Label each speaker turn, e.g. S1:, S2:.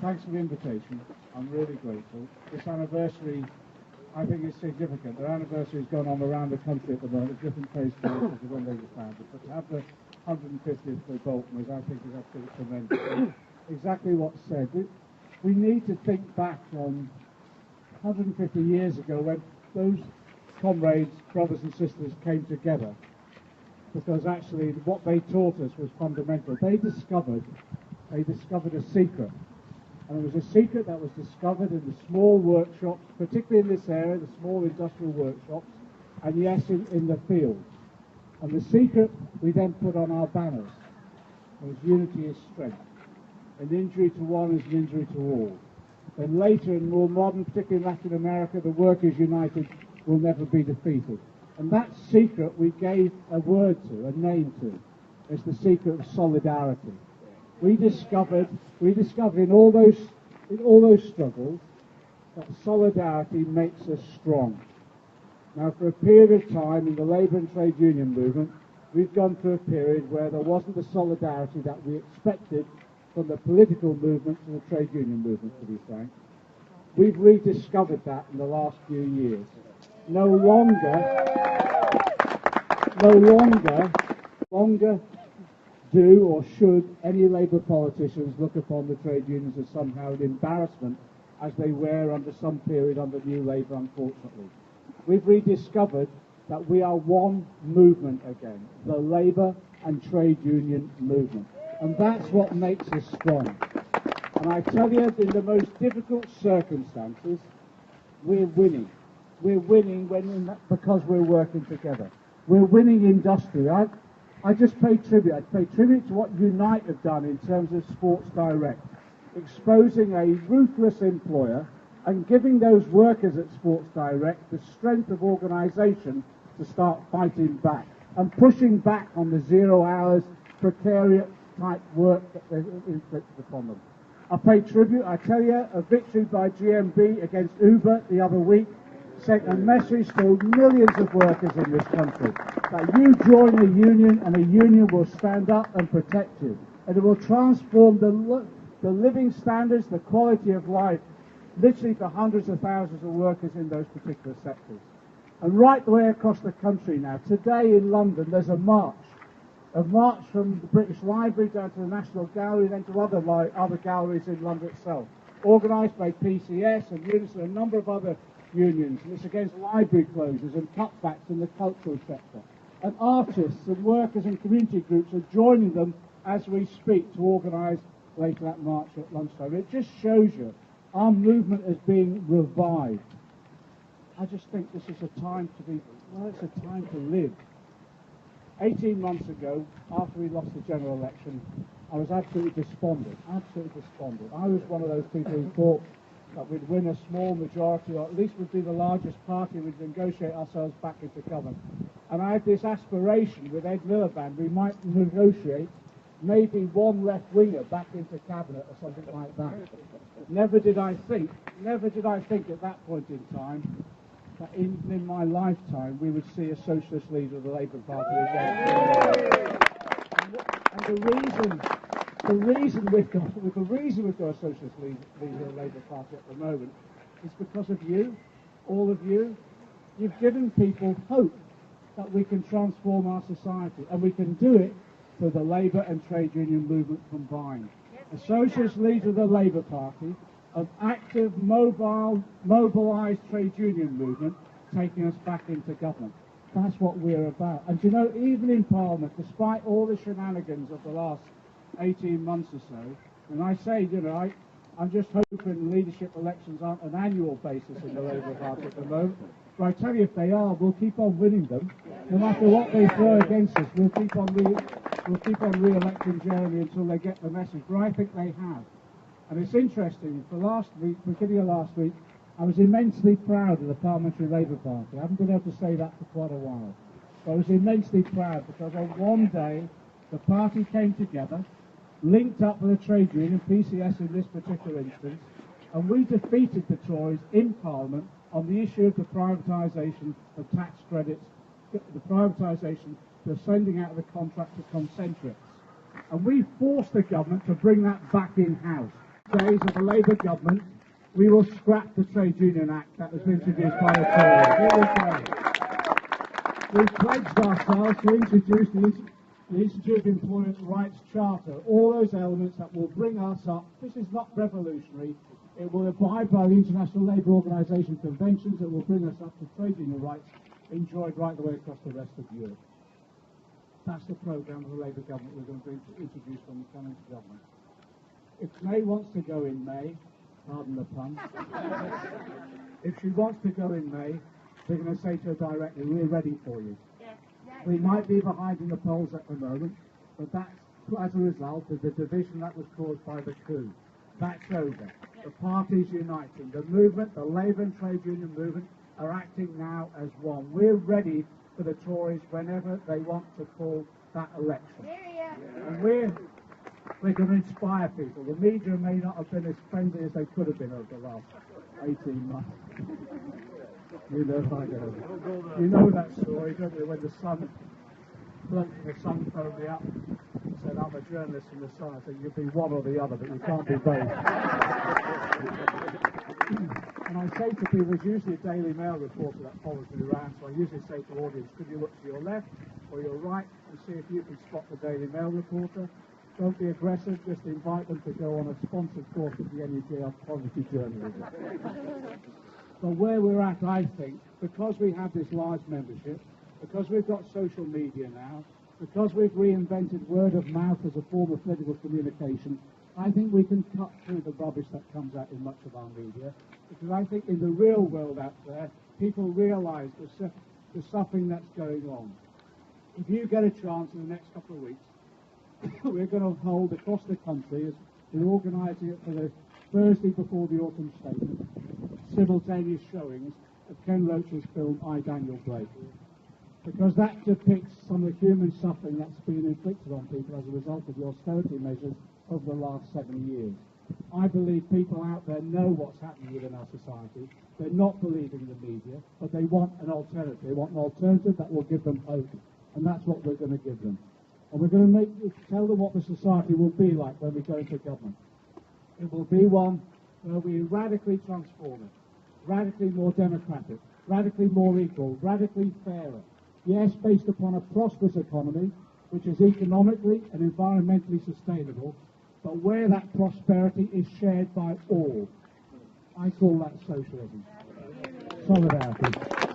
S1: Thanks for the invitation. I'm really grateful. This anniversary, I think, is significant. Their anniversary has gone on around the country at the moment, at different place places of when they were founded. But to have the 150th for Bolton I think is absolutely tremendous. Exactly what's said. We need to think back on 150 years ago when those comrades, brothers and sisters came together, because actually what they taught us was fundamental. They discovered a secret, and it was a secret that was discovered in the small workshops, particularly in this area, the small industrial workshops, and yes, in the field. And the secret we then put on our banners. It was unity is strength. An injury to one is an injury to all. And later, in more modern, particularly in Latin America, the workers united will never be defeated. And that secret we gave a word to, a name to. It's the secret of solidarity. We discovered in all those struggles that solidarity makes us strong. Now, for a period of time in the labour and trade union movement, we've gone through a period where there wasn't the solidarity that we expected from the political movement to the trade union movement, to be frank. We've rediscovered that in the last few years. No longer do or should any Labour politicians look upon the trade unions as somehow an embarrassment, as they were under some period under New Labour, unfortunately. We've rediscovered that we are one movement again, the Labour and trade union movement. And that's what makes us strong. And I tell you, in the most difficult circumstances, we're winning. We're winning because we're working together. We're winning industry. I just pay tribute. I pay tribute to what Unite have done in terms of Sports Direct, exposing a ruthless employer and giving those workers at Sports Direct the strength of organisation to start fighting back and pushing back on the 0 hours, precariat type work that they've inflicted upon them. I pay tribute, I tell you, a victory by GMB against Uber the other week sent a message to millions of workers in this country that you join a union and a union will stand up and protect you. And it will transform the living standards, the quality of life, literally for hundreds of thousands of workers in those particular sectors. And right the way across the country now, today in London, there's a march from the British Library down to the National Gallery, then to other galleries in London itself, organised by PCS and Unison and a number of other unions, and it's against library closures and cutbacks in the cultural sector. And artists and workers and community groups are joining them as we speak to organise later that march at lunchtime. It just shows you our movement is being revived. I just think this is a time it's a time to live. 18 months ago, after we lost the general election, I was absolutely despondent. I was one of those people who thought that we'd win a small majority, or at least we'd be the largest party, we'd negotiate ourselves back into government. And I had this aspiration with Ed Miliband, we might negotiate maybe one left-winger back into cabinet or something like that. Never did I think at that point in time that in my lifetime we would see a socialist leader of the Labour Party again. And the reason we've got a socialist leader of the Labour Party at the moment is because of you, all of you. You've given people hope that we can transform our society, and we can do it through the Labour and trade union movement combined. A socialist leader of the Labour Party, an active, mobilised trade union movement taking us back into government. That's what we're about. And you know, even in Parliament, despite all the shenanigans of the last 18 months or so, and I say, you know, I'm just hoping leadership elections aren't an annual basis in the Labour Party at the moment. But I tell you, if they are, we'll keep on winning them. No matter what they throw against us, we'll keep on re-electing Jeremy until they get the message. But I think they have. And it's interesting, for last week, beginning of last week, I was immensely proud of the Parliamentary Labour Party. I haven't been able to say that for quite a while. But I was immensely proud because on one day, the party came together, linked up with the trade union, PCS in this particular instance, and we defeated the Tories in Parliament on the issue of the privatisation of tax credits, the privatisation, the sending out of the contract to concentrics. And we forced the government to bring that back in-house. days of the Labour government, we will scrap the Trade Union Act that was introduced by the Tories. Here we go. We've pledged ourselves to introduce the Institute of Employment Rights Charter, all those elements that will bring us up. This is not revolutionary. It will abide by the International Labour Organization conventions. It will bring us up to trade union rights enjoyed right the way across the rest of Europe. That's the programme of the Labour government we're going to introduce when we come into government. If May wants to go in May, pardon the pun, if she wants to go in May, we're going to say to her directly, we're ready for you. We might be behind in the polls at the moment, but that's as a result of the division that was caused by the coup. That's over. The party's uniting. The movement, the Labour and trade union movement, are acting now as one. We're ready for the Tories whenever they want to call that election. And we're going to inspire people. The media may not have been as friendly as they could have been over the last 18 months. You know, I know. You know that story, don't you? When the Sun phoned me up and said, I'm a journalist from the Sun. I said, you'll be one or the other, but you can't be both. And I say to people, there's usually a Daily Mail reporter that follows me around, so I usually say to the audience, could you look to your left or your right and see if you can spot the Daily Mail reporter? Don't be aggressive, just invite them to go on a sponsored course with the NUJ on quality journalism. But where we're at, I think, because we have this large membership, because we've got social media now, because we've reinvented word of mouth as a form of political communication, I think we can cut through the rubbish that comes out in much of our media, because I think in the real world out there, people realise the suffering that's going on. If you get a chance in the next couple of weeks, we're going to hold across the country, as we're organising it for the Thursday before the autumn statement, simultaneous showings of Ken Roach's film I, Daniel Blake, because that depicts some of the human suffering that's been inflicted on people as a result of the austerity measures over the last 7 years. I believe people out there know what's happening within our society. They're not believing the media, but they want an alternative. They want an alternative that will give them hope, and that's what we're going to give them. And we're going to tell them what the society will be like when we go into government. It will be one where we radically transform it, radically more democratic, radically more equal, radically fairer. Yes, based upon a prosperous economy, which is economically and environmentally sustainable, but where that prosperity is shared by all. I call that socialism. Solidarity.